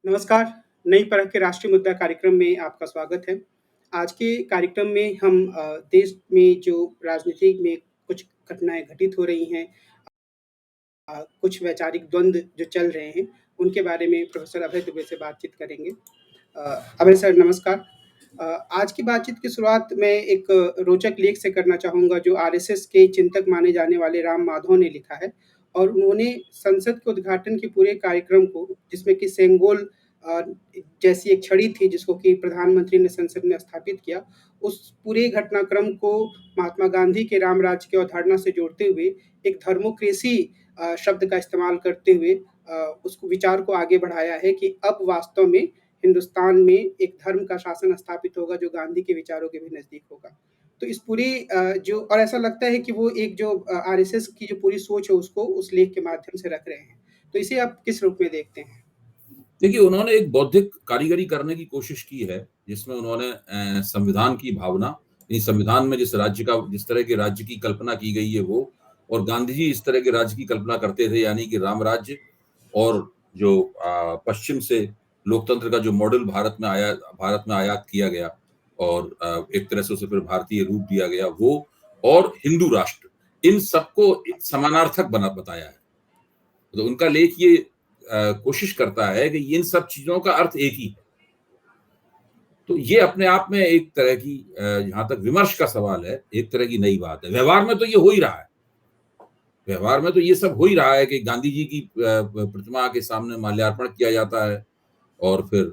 नमस्कार, नई परख के राष्ट्रीय मुद्दा कार्यक्रम में आपका स्वागत है। आज के कार्यक्रम में हम देश में जो राजनीति में कुछ घटनाएँ घटित हो रही हैं, कुछ वैचारिक द्वंद्व जो चल रहे हैं, उनके बारे में प्रोफ़ेसर अभय दुबे से बातचीत करेंगे। अभय सर नमस्कार। आज की बातचीत की शुरुआत मैं एक रोचक लेख से करना चाहूँगा जो आरएसएस के चिंतक माने जाने वाले राम माधव ने लिखा है और उन्होंने संसद के उद्घाटन के पूरे कार्यक्रम को जिसमें कि सेंगोल अ, जैसी एक छड़ी थी जिसको कि प्रधानमंत्री ने संसद में स्थापित किया, उस पूरे घटनाक्रम को महात्मा गांधी के राम राज्य की अवधारणा से जोड़ते हुए एक धर्मोक्रेसी शब्द का इस्तेमाल करते हुए उसको विचार को आगे बढ़ाया है कि अब वास्तव में हिंदुस्तान में एक धर्म का शासन स्थापित होगा जो गांधी के विचारों के भी नज़दीक होगा। तो इस पूरी जो और ऐसा लगता है कि वो एक जो आरएसएस की जो पूरी सोच है उसको उस लेख के माध्यम से रख रहे हैं। तो इसे आप किस रूप में देखते हैं? देखिए, उन्होंने एक बौद्धिक कारीगरी करने की कोशिश की है, जिसमें उन्होंने संविधान की भावना, इस संविधान में जिस तरह के राज्य की कल्पना की गई है वो, और गांधी जी इस तरह के राज्य की कल्पना करते थे, यानी कि राम राज्य, और जो पश्चिम से लोकतंत्र का जो मॉडल भारत में आयात किया गया और एक तरह से उसे फिर भारतीय रूप दिया गया वो, और हिंदू राष्ट्र, इन सबको एक समानार्थक बताया है। तो उनका लेख ये कोशिश करता है कि इन सब चीजों का अर्थ एक ही है। तो ये अपने आप में एक तरह की जहां तक विमर्श का सवाल है, एक तरह की नई बात है। व्यवहार में तो ये हो ही रहा है। व्यवहार में तो ये सब हो ही रहा है कि गांधी जी की प्रतिमा के सामने माल्यार्पण किया जाता है और फिर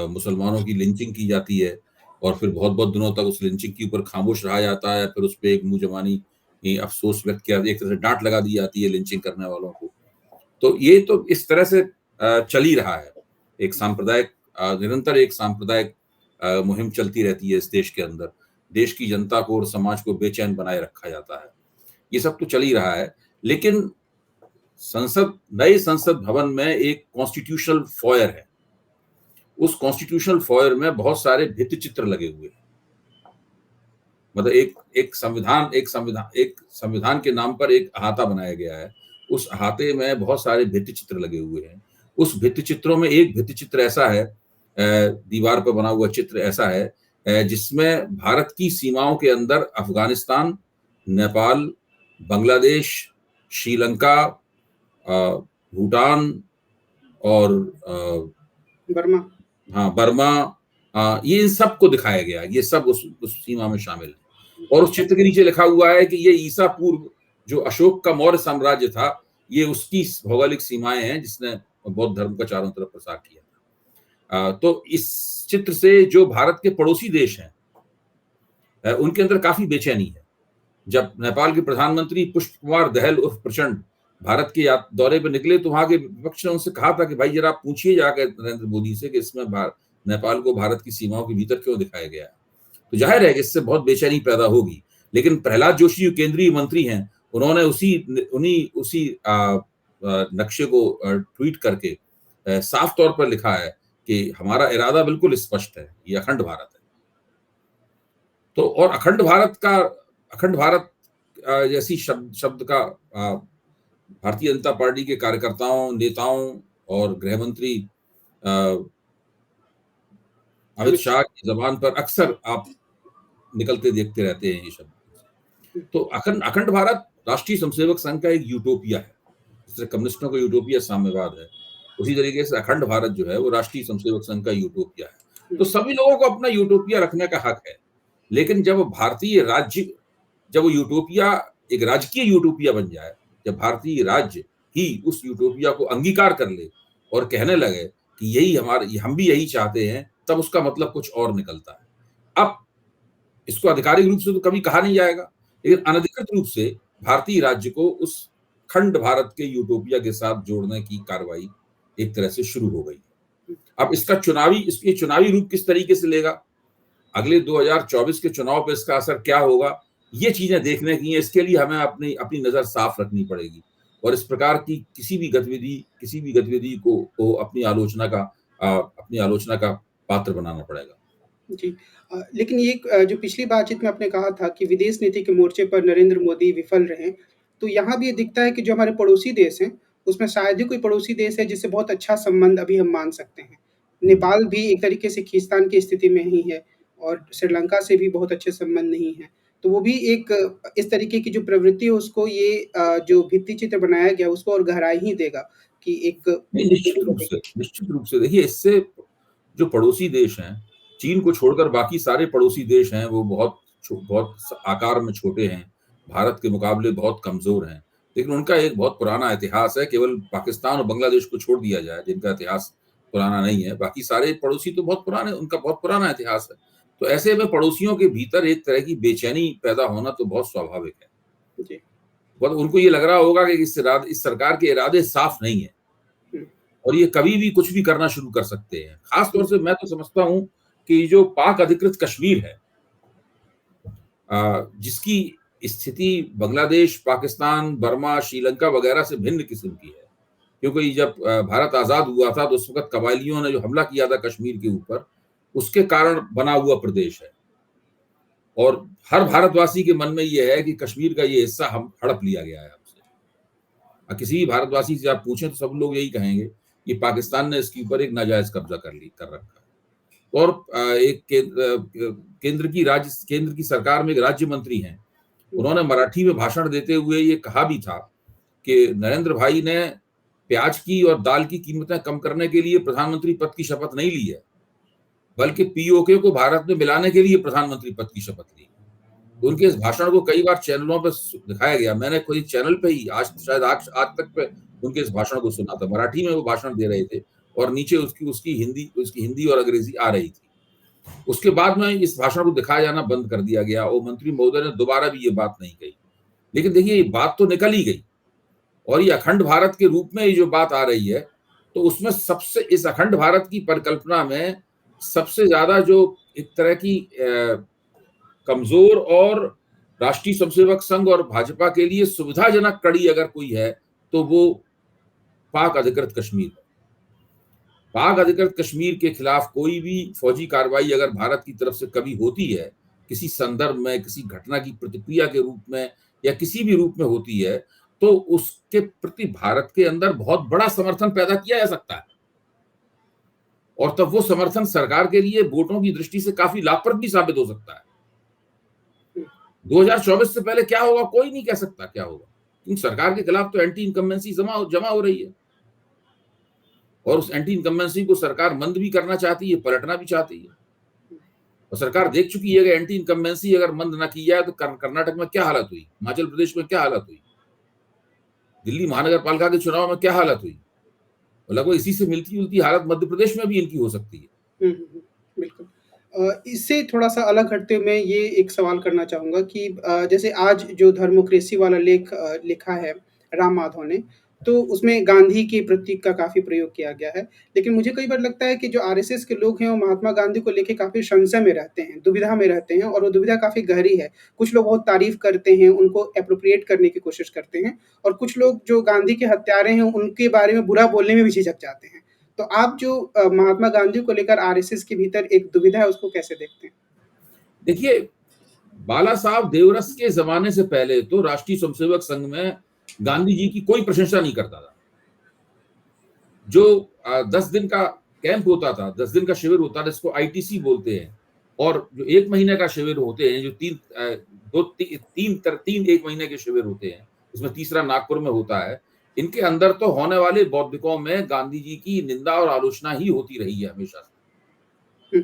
मुसलमानों की लिंचिंग की जाती है और फिर बहुत-बहुत दिनों तक उस लिंचिंग के ऊपर खामोश रहा जाता है। फिर उस पे एक मुँह ज़बानी अफ़सोस व्यक्त किया, एक तरह से डाँट लगा दी जाती है लिंचिंग करने वालों को। तो ये तो इस तरह से चल ही रहा है। एक सांप्रदायिक निरंतर एक सांप्रदायिक मुहिम चलती रहती है इस देश के अंदर। देश की जनता को और समाज को बेचैन बनाए रखा जाता है। ये सब तो चल ही रहा है, लेकिन नए संसद भवन में एक कॉन्स्टिट्यूशनल फॉयर है। उस कॉन्स्टिट्यूशनल फॉयर में बहुत सारे भित्ति चित्र लगे हुए हैं। मतलब एक संविधान के नाम पर एक अहाता बनाया गया है। उस अहाते में बहुत सारे भित्ति चित्र लगे हुए हैं। उस भित्ति चित्रों में एक भित्ति चित्र ऐसा है, दीवार पर बना हुआ चित्र ऐसा है, जिसमें भारत की सीमाओं के अंदर अफ़गानिस्तान, नेपाल, बांग्लादेश, श्रीलंका, भूटान और बर्मा। हाँ, बर्मा, ये इन सबको दिखाया गया है। ये सब उस सीमा में शामिल है। और उस चित्र के नीचे लिखा हुआ है कि ये ईसा पूर्व जो अशोक का मौर्य साम्राज्य था, ये उसकी भौगोलिक सीमाएँ हैं जिसने बौद्ध धर्म का चारों तरफ प्रसार किया था। तो इस चित्र से जो भारत के पड़ोसी देश हैं, उनके अंदर काफ़ी बेचैनी है। जब नेपाल के प्रधानमंत्री पुष्प कुमार दहल उर्फ प्रचंड भारत के दौरे पे निकले तो वहाँ के विपक्ष ने उनसे कहा था कि भाई ज़रा आप पूछिए जाकर नरेंद्र मोदी से कि इसमें नेपाल को भारत की सीमाओं के भीतर क्यों दिखाया गया है। तो जाहिर है कि इससे बहुत बेचैनी पैदा होगी। लेकिन प्रहलाद जोशी जो केंद्रीय मंत्री हैं, उन्होंने उसी नक्शे को ट्वीट करके साफ तौर पर लिखा है कि हमारा इरादा बिल्कुल स्पष्ट है, ये अखंड भारत है। तो और अखंड भारत जैसी शब्द का भारतीय जनता पार्टी के कार्यकर्ताओं, नेताओं और गृह मंत्री अमित शाह की ज़बान पर अक्सर आप निकलते देखते रहते हैं ये शब्द। तो अखंड भारत राष्ट्रीय स्वयंसेवक संघ का एक यूटोपिया है। जिस तरह कम्युनिस्टों का यूटोपिया साम्यवाद है, उसी तरीके से अखंड भारत जो है वो राष्ट्रीय स्वयंसेवक संघ का यूटोपिया है। तो सभी लोगों को अपना यूटोपिया रखने का हक है। लेकिन जब वो यूटोपिया एक राजकीय यूटोपिया बन जाए, जब भारतीय राज्य ही उस यूटोपिया को अंगीकार कर ले और कहने लगे कि हम भी यही चाहते हैं, तब उसका मतलब कुछ और निकलता है। अब इसको आधिकारिक रूप से तो कभी कहा नहीं जाएगा, लेकिन अनधिकृत रूप से भारतीय राज्य को उस खंड भारत के यूटोपिया के साथ जोड़ने की कार्रवाई एक तरह से शुरू हो गई। अब इसके चुनावी रूप किस तरीके से लेगा, अगले 2024 के चुनाव पे इसका असर क्या होगा, ये चीजें देखने की हैं। इसके लिए हमें अपनी नजर साफ रखनी पड़ेगी और इस प्रकार की किसी भी गतिविधि को अपनी आलोचना का पात्र बनाना पड़ेगा। जी। लेकिन ये जो पिछली बातचीत में आपने कहा था कि विदेश नीति के मोर्चे पर नरेंद्र मोदी विफल रहे, तो यहाँ भी ये दिखता है कि जो हमारे पड़ोसी देश हैं, उसमें शायद ही कोई पड़ोसी देश है जिससे बहुत अच्छा संबंध अभी हम मान सकते हैं। नेपाल भी एक तरीके से खींचतान की स्थिति में ही है और श्रीलंका से भी बहुत अच्छे संबंध नहीं हैं। तो वो भी एक इस तरीके की जो प्रवृत्ति है उसको ये जो भित्ति चित्र बनाया गया उसको और गहराई ही देगा कि एक नहीं, निश्चित रूप से देखिए, इससे जो पड़ोसी देश हैं, चीन को छोड़कर बाकी सारे पड़ोसी देश हैं, वो बहुत आकार में छोटे हैं, भारत के मुकाबले बहुत कमजोर हैं। लेकिन उनका एक बहुत पुराना इतिहास है। केवल पाकिस्तान और बांग्लादेश को छोड़ दिया जाए जिनका इतिहास पुराना नहीं है, बाकी सारे पड़ोसी तो बहुत पुराने, उनका बहुत पुराना इतिहास है। तो ऐसे में पड़ोसियों के भीतर एक तरह की बेचैनी पैदा होना तो बहुत स्वाभाविक है। जी। उनको ये लग रहा होगा कि इस सरकार के इरादे साफ नहीं है और ये कभी भी कुछ भी करना शुरू कर सकते हैं। खास तौर से मैं तो समझता हूं कि जो पाक अधिकृत कश्मीर है, जिसकी स्थिति बांग्लादेश, पाकिस्तान, बर्मा, श्रीलंका वगैरह से भिन्न किस्म की है, क्योंकि जब भारत आजाद हुआ था तो उस वक्त कबायलियों ने जो हमला किया था कश्मीर के ऊपर, उसके कारण बना हुआ प्रदेश है और हर भारतवासी के मन में यह है कि कश्मीर का ये हिस्सा हम हड़प लिया गया है हमसे। किसी भी भारतवासी से आप पूछें तो सब लोग यही कहेंगे कि पाकिस्तान ने इसके ऊपर एक नाजायज कब्जा कर रखा है। और एक केंद्र की सरकार में एक राज्य मंत्री हैं, उन्होंने मराठी में भाषण देते हुए ये कहा भी था कि नरेंद्र भाई ने प्याज की और दाल की कीमतें कम करने के लिए प्रधानमंत्री पद की शपथ नहीं ली है, बल्कि पीओके को भारत में मिलाने के लिए प्रधानमंत्री पद की शपथ ली। उनके इस भाषण को कई बार चैनलों पर दिखाया गया। मैंने कोई चैनल पे ही आज तक पे उनके इस भाषण को सुना था। मराठी में वो भाषण दे रहे थे और नीचे उसकी हिंदी और अंग्रेजी आ रही थी। उसके बाद में इस भाषण को दिखाया जाना बंद कर दिया गया और मंत्री महोदय ने दोबारा भी ये बात नहीं कही। लेकिन देखिए, ये बात तो निकल ही गई और ये अखंड भारत के रूप में ये जो बात आ रही है, तो उसमें सबसे, इस अखंड भारत की परिकल्पना में सबसे ज्यादा जो एक तरह की कमजोर और राष्ट्रीय स्वयंसेवक संघ और भाजपा के लिए सुविधाजनक कड़ी अगर कोई है तो वो पाक अधिकृत कश्मीर है। पाक अधिकृत कश्मीर के खिलाफ कोई भी फौजी कार्रवाई अगर भारत की तरफ से कभी होती है, किसी संदर्भ में, किसी घटना की प्रतिक्रिया के रूप में या किसी भी रूप में होती है, तो उसके प्रति भारत के अंदर बहुत बड़ा समर्थन पैदा किया जा सकता है और तब वो समर्थन सरकार के लिए वोटों की दृष्टि से काफी लाभप्रद भी साबित हो सकता है। 2024 से पहले क्या होगा कोई नहीं कह सकता क्या होगा, क्योंकि सरकार के खिलाफ तो एंटी इनकम्बेंसी जमा हो रही है और उस एंटी इनकम्बेंसी को सरकार मंद भी करना चाहती है, पलटना भी चाहती है। और सरकार देख चुकी है कि एंटी इनकम्बेंसी अगर मंद ना की जाए तो कर्नाटक में क्या हालत हुई, हिमाचल प्रदेश में क्या हालत हुई, दिल्ली महानगर पालिका के चुनाव में क्या हालत हुई, और लगभग इसी से मिलती जुलती हालत मध्य प्रदेश में भी इनकी हो सकती है। बिल्कुल। इससे थोड़ा-सा अलग हटते हुए मैं ये एक सवाल करना चाहूँगा कि जैसे आज जो धर्मोक्रेसी वाला लेख लिखा है राम माधव ने, तो उसमें गांधी के प्रतीक का काफ़ी प्रयोग किया गया है। लेकिन मुझे कई बार लगता है कि जो आरएसएस के लोग हैं, वो महात्मा गांधी को लेके काफ़ी संशय में रहते हैं, दुविधा में रहते हैं और वो दुविधा काफ़ी गहरी है। कुछ लोग बहुत तारीफ़ करते हैं, उनको एप्रोप्रिएट करने की कोशिश करते हैं और कुछ लोग जो गांधी के हत्यारे हैं, उनके बारे में बुरा बोलने में भी झिझक जाते हैं। तो आप जो महात्मा गांधी को लेकर आरएसएस के भीतर एक दुविधा है, उसको कैसे देखते हैं? देखिए, बाला साहब देवरस के जमाने से पहले तो राष्ट्रीय स्वयंसेवक संघ में गांधी जी की कोई प्रशंसा नहीं करता था। जो 10 दिन का कैंप होता था, 10 दिन का शिविर होता था, जिसको आईटीसी बोलते हैं, और जो 1 महीने का शिविर होते हैं, जो 3 1 महीने के शिविर होते हैं, उसमें तीसरा नागपुर में होता है। इनके अंदर तो होने वाले बौद्धिकों में गांधी जी की निंदा और आलोचना ही होती रही है हमेशा से,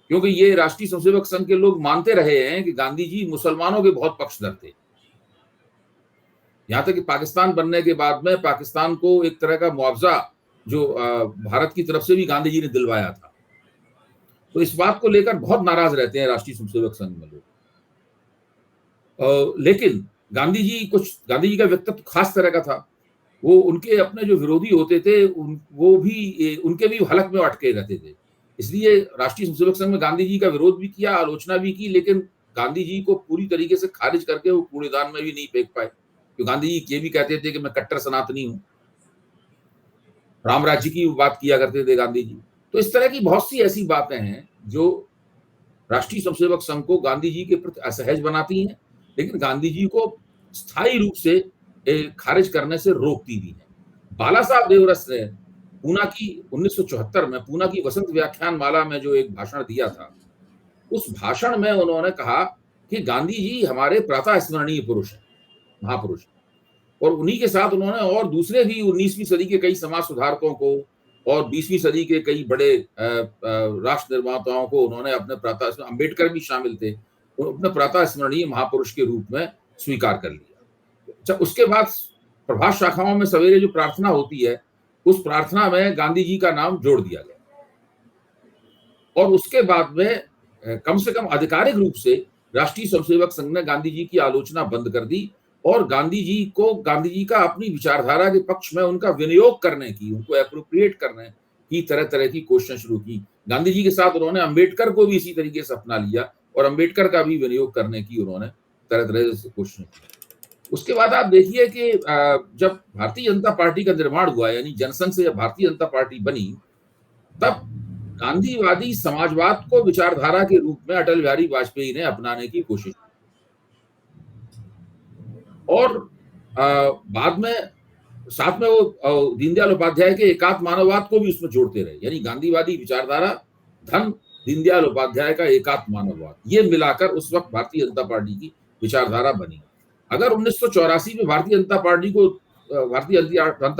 क्योंकि ये राष्ट्रीय स्वयंसेवक संघ के लोग मानते रहे हैं कि गांधी जी मुसलमानों के बहुत पक्षधर थे। यहां तक कि पाकिस्तान बनने के बाद में पाकिस्तान को एक तरह का मुआवजा जो भारत की तरफ से भी गांधी जी ने दिलवाया था। तो इस बात को लेकर बहुत नाराज रहते हैं राष्ट्रीय स्वयंसेवक संघ में लोग। लेकिन गांधी जी का व्यक्तित्व खास तरह का था। वो उनके अपने जो विरोधी होते थे वो भी उनके भी हलक में अटके रहते थे। इसलिए राष्ट्रीय स्वयंसेवक संघ में गांधी जी का विरोध भी किया, आलोचना भी की, लेकिन गांधी जी को पूरी तरीके से खारिज करके वो कूड़ेदान में भी नहीं फेंक पाए। तो गांधी जी ये भी कहते थे कि मैं कट्टर सनातनी हूं, राम राज्य की बात किया करते थे गांधी जी। तो इस तरह की बहुत सी ऐसी बातें हैं जो राष्ट्रीय स्वयंसेवक संघ को गांधी जी के प्रति असहज बनाती हैं, लेकिन गांधी जी को स्थायी रूप से खारिज करने से रोकती भी है। बाला साहब देवरस ने पूना की 1974 में पूना की वसंत व्याख्यान माला में जो एक भाषण दिया था, उस भाषण में उन्होंने कहा कि गांधी जी हमारे प्रातः स्मरणीय पुरुष हैं, महापुरुष हैं। और उन्हीं के साथ उन्होंने और दूसरे भी 19वीं सदी के कई समाज सुधारकों को और 20वीं सदी के कई बड़े राष्ट्र निर्माताओं को उन्होंने अपने प्रातः, अम्बेडकर भी शामिल थे, अपने प्रातः स्मरणीय महापुरुष के रूप में स्वीकार कर लिया। जब उसके बाद प्रभात शाखाओं में सवेरे जो प्रार्थना होती है, उस प्रार्थना में गांधी जी का नाम जोड़ दिया गया और उसके बाद में कम से कम आधिकारिक रूप से राष्ट्रीय स्वयंसेवक संघ ने गांधी जी की आलोचना बंद कर दी और गांधी जी का अपनी विचारधारा के पक्ष में उनका विनियोग करने की, उनको एप्रोप्रिएट करने की तरह तरह की कोशिशें शुरू की। गांधी जी के साथ उन्होंने अम्बेडकर को भी इसी तरीके से अपना लिया और अम्बेडकर का भी विनियोग करने की उन्होंने तरह तरह से कोशिशें की। उसके बाद आप देखिए कि जब भारतीय जनता पार्टी का निर्माण हुआ, यानी जनसंघ से जब भारतीय जनता पार्टी बनी, तब गांधीवादी समाजवाद को विचारधारा के रूप में अटल बिहारी वाजपेयी ने अपनाने की कोशिश की और बाद में साथ में वो दीनदयाल उपाध्याय के एकात्म मानववाद को भी उसमें जोड़ते रहे, यानी गांधीवादी विचारधारा धन दीनदयाल उपाध्याय का एकात्म मानववाद, ये मिलाकर उस वक्त भारतीय जनता पार्टी की विचारधारा बनी। अगर 1984 में भारतीय जनता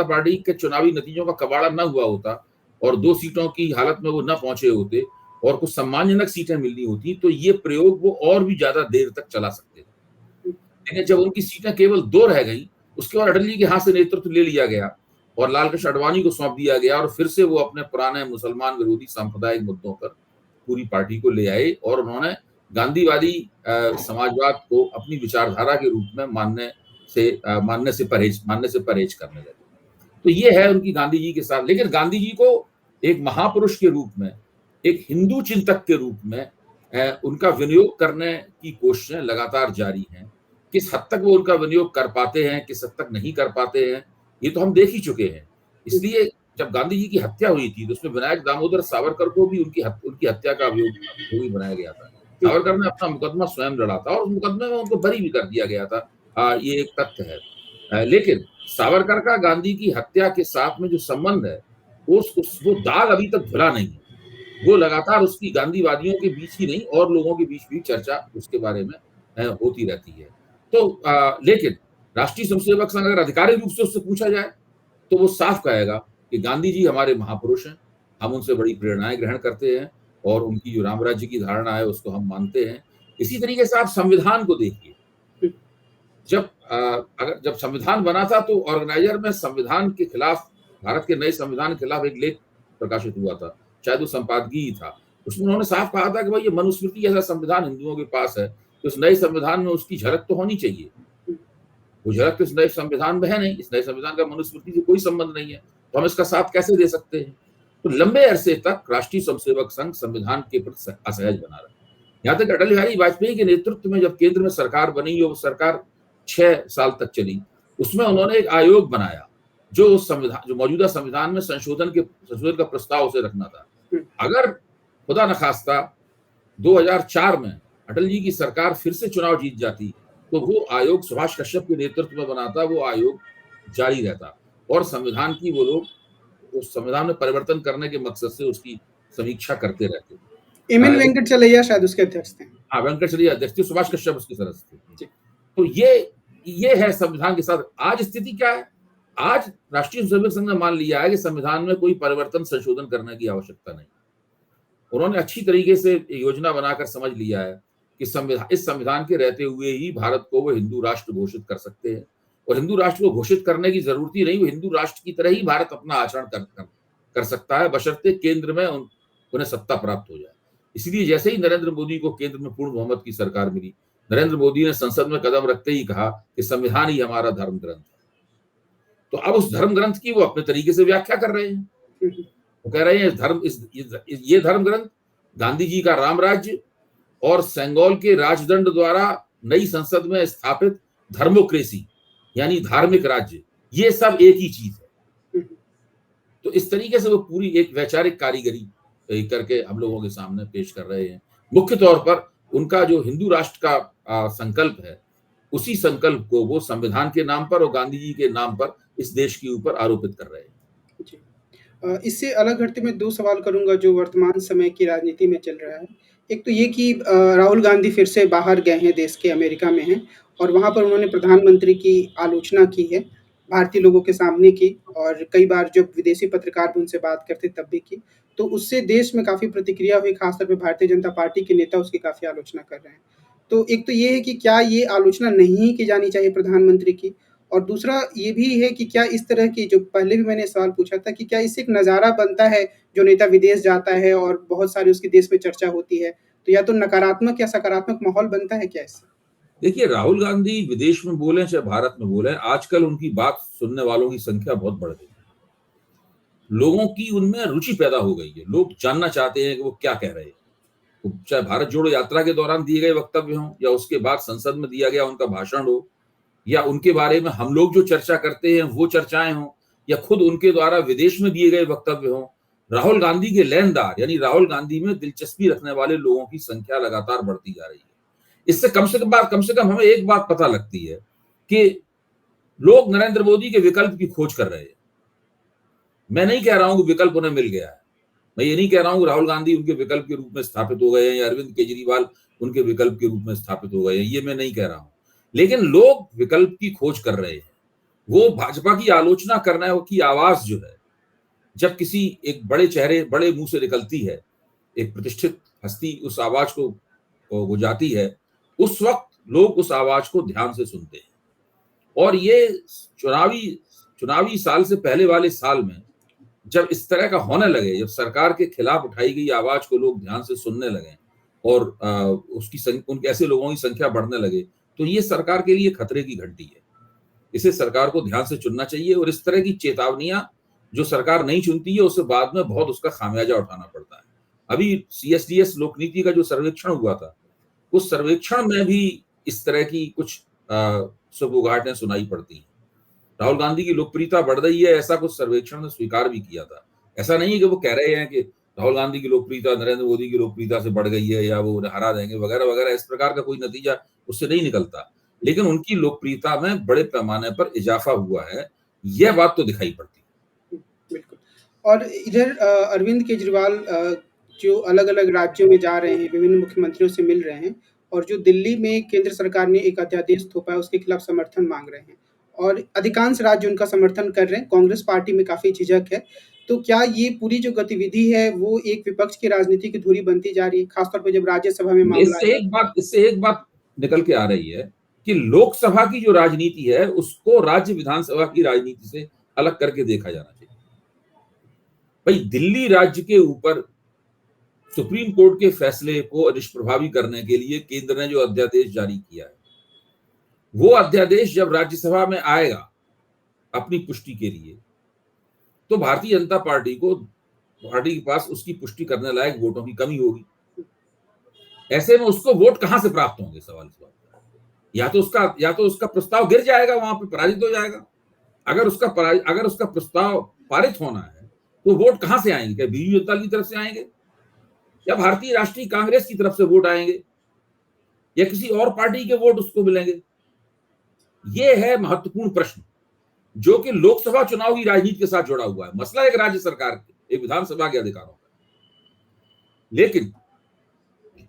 पार्टी के चुनावी नतीजों का कबाड़ा न हुआ होता और 2 सीटों की हालत में वो न पहुंचे होते और कुछ सम्मानजनक सीटें मिलनी होती, तो ये प्रयोग वो और भी ज्यादा देर तक चला सकते थे। लेकिन जब उनकी सीटें केवल 2 रह गई, उसके बाद अटल जी के हाथ से नेतृत्व ले लिया गया और लाल कृष्ण आडवाणी को सौंप दिया गया और फिर से वो अपने पुराने मुसलमान विरोधी सांप्रदायिक मुद्दों पर पूरी पार्टी को ले आए और उन्होंने गांधीवादी समाजवाद को अपनी विचारधारा के रूप में मानने से परहेज करने लगे। तो ये है उनकी गांधी जी के साथ। लेकिन गांधी जी को एक महापुरुष के रूप में, एक हिंदू चिंतक के रूप में उनका विनियोग करने की कोशिशें लगातार जारी हैं। किस हद तक वो उनका विनियोग कर पाते हैं, किस हद तक नहीं कर पाते हैं, ये तो हम देख ही चुके हैं। इसलिए जब गांधी जी की हत्या हुई थी तो उसमें विनायक दामोदर सावरकर को भी उनकी हत्या का अभियोगी बनाया गया था। सावरकर ने अपना मुकदमा स्वयं लड़ा था और उस मुकदमे में उनको बरी भी कर दिया गया था। ये एक तथ्य है। लेकिन सावरकर का गांधी की हत्या के साथ में जो संबंध है, वो दाग अभी तक धुला नहीं है। वो लगातार उसकी गांधीवादियों के बीच ही नहीं और लोगों के बीच भी चर्चा उसके बारे में होती रहती है। तो लेकिन राष्ट्रीय स्वयंसेवक संघ अगर आधिकारिक रूप से उससे पूछा जाए तो वो साफ कहेगा कि गांधी जी हमारे महापुरुष हैं, हम उनसे बड़ी प्रेरणाएं ग्रहण करते हैं और उनकी जो राम राज्य की धारणा है उसको हम मानते हैं। इसी तरीके से आप संविधान को देखिए। जब संविधान बना था तो ऑर्गेनाइजर में संविधान के खिलाफ, भारत के नए संविधान के खिलाफ एक लेख प्रकाशित हुआ था, शायद वो संपादकीय ही था। उसमें उन्होंने साफ कहा था कि भाई ये मनुस्मृति जैसा संविधान हिंदुओं के पास है, तो इस नए संविधान में उसकी झलक तो होनी चाहिए। वो झलक तो इस नए संविधान में है नहीं, इस नए संविधान का मनुस्मृति से कोई संबंध नहीं है, तो हम इसका साथ कैसे दे सकते हैं। तो लंबे अरसे तक राष्ट्रीय स्वयंसेवक संघ संविधान के प्रति असहज बना रहा। यहाँ तक अटल बिहारी वाजपेयी के नेतृत्व में जब केंद्र में सरकार बनी, वो सरकार 6 साल तक चली, उसमें उन्होंने एक आयोग बनाया जो मौजूदा संविधान में संशोधन का प्रस्ताव उसे रखना था। अगर खुदा न खास्ता 2004 में अटल जी की सरकार फिर से चुनाव जीत जाती तो वो आयोग सुभाष कश्यप के नेतृत्व में बनाता, वो आयोग जारी रहता और संविधान की वो लोग उस संविधान में परिवर्तन करने के मकसद से उसकी समीक्षा करते रहते। एमएन वेंकटचलैया शायद उसके अध्यक्ष थे। हाँ, वेंकटचलैया अध्यक्ष थे, सुभाष कश्यप उसके सदस्य थे। तो ये है संविधान के साथ। आज स्थिति क्या है? आज राष्ट्रीय स्वयंसेवक संघ ने मान लिया है कि संविधान में कोई परिवर्तन संशोधन करने की आवश्यकता नहीं। उन्होंने अच्छी तरीके से योजना बनाकर समझ लिया है कि इस संविधान के रहते हुए ही भारत को वो हिंदू राष्ट्र घोषित कर सकते हैं और हिंदू राष्ट्र को घोषित करने की जरूरत ही नहीं, वो हिंदू राष्ट्र की तरह ही भारत अपना आचरण कर सकता है, बशर्ते केंद्र में उन्हें सत्ता प्राप्त हो जाए। इसलिए जैसे ही नरेंद्र मोदी को केंद्र में पूर्ण बहुमत की सरकार मिली, नरेंद्र मोदी ने संसद में कदम रखते ही कहा कि संविधान ही हमारा धर्म ग्रंथ है। तो अब उस धर्म ग्रंथ की वो अपने तरीके से व्याख्या कर रहे हैं। वो कह रहे हैं ये धर्म ग्रंथ गांधी जी का राम राज्य और सेंगोल के राजदंड द्वारा नई संसद में स्थापित धर्मोक्रेसी यानी धार्मिक राज्य, ये सब एक ही चीज है। तो इस तरीके से वो पूरी एक वैचारिक कारीगरी करके हम लोगों के सामने पेश कर रहे हैं। मुख्य तौर पर उनका जो हिंदू राष्ट्र का संकल्प है उसी संकल्प को वो संविधान के नाम पर और गांधी जी के नाम पर इस देश के ऊपर आरोपित कर रहे हैं। जी। इससे अलग हटते मैं 2 सवाल करूँगा जो वर्तमान समय की राजनीति में चल रहा है। एक तो ये कि राहुल गांधी फिर से बाहर गए हैं, देश के अमेरिका में हैं और वहाँ पर उन्होंने प्रधानमंत्री की आलोचना की है, भारतीय लोगों के सामने की और कई बार जब विदेशी पत्रकार भी उनसे बात करते तब भी की। तो उससे देश में काफ़ी प्रतिक्रिया हुई, खासतौर पे भारतीय जनता पार्टी के नेता उसकी काफ़ी आलोचना कर रहे हैं। तो एक तो ये है कि क्या ये आलोचना नहीं की जानी चाहिए प्रधानमंत्री की? और दूसरा ये भी है कि क्या इस तरह की जो पहले भी मैंने सवाल पूछा था कि क्या इससे एक नज़ारा बनता है, जो नेता विदेश जाता है और बहुत सारी उसकी देश में चर्चा होती है, तो या तो नकारात्मक या सकारात्मक माहौल बनता है क्या इससे? देखिए, राहुल गांधी विदेश में बोले चाहे भारत में बोले, आजकल उनकी बात सुनने वालों की संख्या बहुत बढ़ गई है। लोगों की उनमें रुचि पैदा हो गई है, लोग जानना चाहते हैं कि वो क्या कह रहे हैं। चाहे भारत जोड़ो यात्रा के दौरान दिए गए वक्तव्य हों या उसके बाद संसद में दिया गया उनका भाषण हो या उनके बारे में हम लोग जो चर्चा करते हैं वो चर्चाएं हों या खुद उनके द्वारा विदेश में दिए गए वक्तव्य हों, राहुल गांधी के लेनदार यानी राहुल गांधी में दिलचस्पी रखने वाले लोगों की संख्या लगातार बढ़ती जा रही है। इससे कम से कम हमें एक बात पता लगती है कि लोग नरेंद्र मोदी के विकल्प की खोज कर रहे हैं। मैं नहीं कह रहा हूं कि विकल्प उन्हें मिल गया है, मैं ये नहीं कह रहा हूं कि राहुल गांधी उनके विकल्प के रूप में स्थापित हो गए हैं या अरविंद केजरीवाल उनके विकल्प के रूप में स्थापित हो गए हैं, ये मैं नहीं कह रहा हूं। लेकिन लोग विकल्प की खोज कर रहे हैं। वो भाजपा की आलोचना करने की आवाज जो है, जब किसी एक बड़े चेहरे बड़े मुंह से निकलती है, एक प्रतिष्ठित हस्ती उस आवाज को गुजाती है, उस वक्त लोग उस आवाज को ध्यान से सुनते हैं। और ये चुनावी चुनावी साल से पहले वाले साल में जब इस तरह का होने लगे, जब सरकार के खिलाफ उठाई गई आवाज को लोग ध्यान से सुनने लगे और उन ऐसे लोगों की संख्या बढ़ने लगे, तो ये सरकार के लिए खतरे की घंटी है। इसे सरकार को ध्यान से चुनना चाहिए और इस तरह की चेतावनियां जो सरकार नहीं चुनती है उसे बाद में बहुत उसका खामियाजा उठाना पड़ता है। अभी सीएसडीएस लोक नीति का जो सर्वेक्षण हुआ था, उस सर्वेक्षण में भी इस तरह की कुछ सुगबुगाहटें सुनाई पड़ती हैं। राहुल गांधी की लोकप्रियता बढ़ रही है, ऐसा कुछ सर्वेक्षण ने स्वीकार भी किया था। ऐसा नहीं है कि वो कह रहे हैं कि राहुल गांधी की लोकप्रियता नरेंद्र मोदी की लोकप्रियता से बढ़ गई है या वो उन्हें हरा देंगे वगैरह वगैरह, इस प्रकार का कोई नतीजा उससे नहीं निकलता। लेकिन उनकी लोकप्रियता में बड़े पैमाने पर इजाफा हुआ है, यह बात तो दिखाई पड़ती है। बिल्कुल। और इधर अरविंद केजरीवाल जो अलग-अलग राज्यों में जा रहे हैं, विभिन्न मुख्यमंत्रियों से मिल रहे हैं और जो दिल्ली में केंद्र सरकार ने एक अध्यादेश थोपा है, उसके खिलाफ समर्थन माँग रहे हैं और अधिकांश राज्य उनका समर्थन कर रहे हैं। कांग्रेस पार्टी में काफ़ी झिझक है। तो क्या ये पूरी जो गतिविधि है, वो एक विपक्ष की राजनीति की धुरी बनती जा रही है, खासतौर पे जब राज्यसभा में मामला आता है? इससे एक बात निकल के आ रही है कि लोकसभा की जो राजनीति है उसको राज्य विधानसभा की राजनीति से अलग करके देखा जाना चाहिए। भाई, दिल्ली राज्य के ऊपर सुप्रीम कोर्ट के फैसले को निष्प्रभावी करने के लिए केंद्र ने जो अध्यादेश जारी किया है, वो अध्यादेश जब राज्यसभा में आएगा अपनी पुष्टि के लिए, तो भारतीय जनता पार्टी के पास उसकी पुष्टि करने लायक वोटों की कमी होगी। ऐसे में उसको वोट कहां से प्राप्त होंगे? सवाल सवाल या तो उसका प्रस्ताव गिर जाएगा, वहां पे पराजित हो जाएगा। अगर उसका प्रस्ताव पारित होना है तो वोट कहां से आएंगे? क्या बीजेपी जनता की तरफ से आएंगे या भारतीय राष्ट्रीय कांग्रेस की तरफ से वोट आएंगे या किसी और पार्टी के वोट उसको मिलेंगे? ये है महत्वपूर्ण प्रश्न जो कि लोकसभा चुनाव की राजनीति के साथ जुड़ा हुआ है। मसला एक राज्य सरकार के, एक विधानसभा के अधिकारों का, लेकिन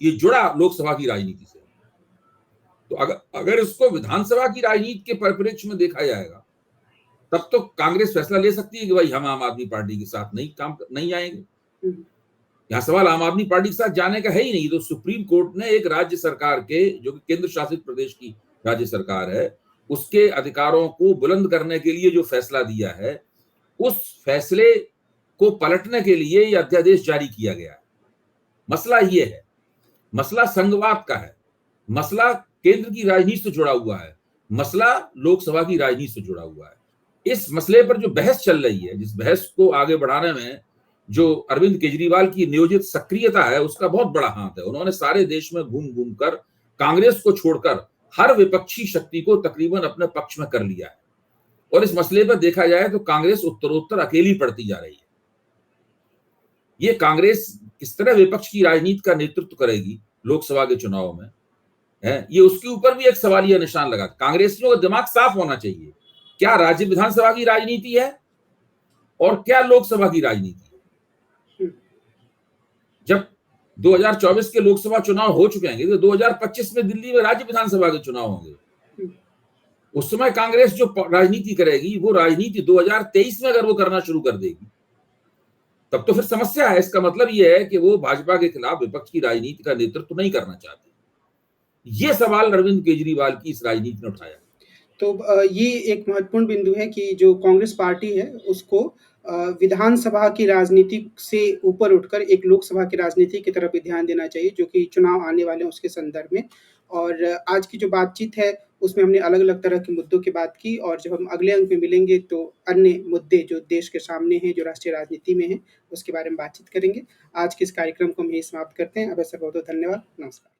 ये जुड़ा लोकसभा की राजनीति से। तो अगर इसको विधानसभा की राजनीति के परिप्रेक्ष्य में देखा जाएगा, तब तो कांग्रेस फैसला ले सकती है कि भाई हम आम आदमी पार्टी के साथ नहीं आएंगे। यहाँ सवाल आम आदमी पार्टी के साथ जाने का है ही नहीं। तो सुप्रीम कोर्ट ने एक राज्य सरकार के, जो कि केंद्र शासित प्रदेश की राज्य सरकार है, उसके अधिकारों को बुलंद करने के लिए जो फैसला दिया है, उस फैसले को पलटने के लिए यह अध्यादेश जारी किया गया है। मसला ये है, मसला संघवाद का है, मसला केंद्र की राजनीति से जुड़ा हुआ है, मसला लोकसभा की राजनीति से जुड़ा हुआ है। इस मसले पर जो बहस चल रही है, जिस बहस को आगे बढ़ाने में जो अरविंद केजरीवाल की नियोजित सक्रियता है, उसका बहुत बड़ा हाथ है। उन्होंने सारे देश में घूम घूम कर कांग्रेस को छोड़कर हर विपक्षी शक्ति को तकरीबन अपने पक्ष में कर लिया है और इस मसले पर देखा जाए तो कांग्रेस उत्तरोत्तर अकेली पड़ती जा रही है। ये कांग्रेस किस तरह विपक्ष की राजनीति का नेतृत्व करेगी लोकसभा के चुनाव में, है, ये उसके ऊपर भी एक सवालिया निशान लगा। कांग्रेसियों का दिमाग साफ होना चाहिए, क्या राज्य विधानसभा की राजनीति है और क्या लोकसभा की राजनीति है। जब 2024 के लोकसभा चुनाव हो चुके हैं तो 2025 में दिल्ली में राज्य विधानसभा के चुनाव होंगे। उस समय कांग्रेस जो राजनीति करेगी वो राजनीति 2023 में अगर वो करना शुरू कर देगी तब तो फिर समस्या है। इसका मतलब ये है कि वो भाजपा के खिलाफ विपक्ष की राजनीति का नेतृत्व नहीं करना चाहते। ये सवाल अरविंद केजरीवाल की इस राजनीति ने उठाया। तो ये एक महत्वपूर्ण बिंदु है कि जो कांग्रेस पार्टी है उसको विधानसभा की राजनीति से ऊपर उठकर एक लोकसभा की राजनीति की तरफ भी ध्यान देना चाहिए, जो कि चुनाव आने वाले हैं उसके संदर्भ में। और आज की जो बातचीत है उसमें हमने अलग-अलग तरह के मुद्दों की बात की, और जब हम अगले अंक में मिलेंगे तो अन्य मुद्दे जो देश के सामने हैं, जो राष्ट्रीय राजनीति में हैं, उसके बारे में बातचीत करेंगे। आज के इस कार्यक्रम को हम यहीं समाप्त करते हैं। अब बहुत-बहुत धन्यवाद। नमस्कार।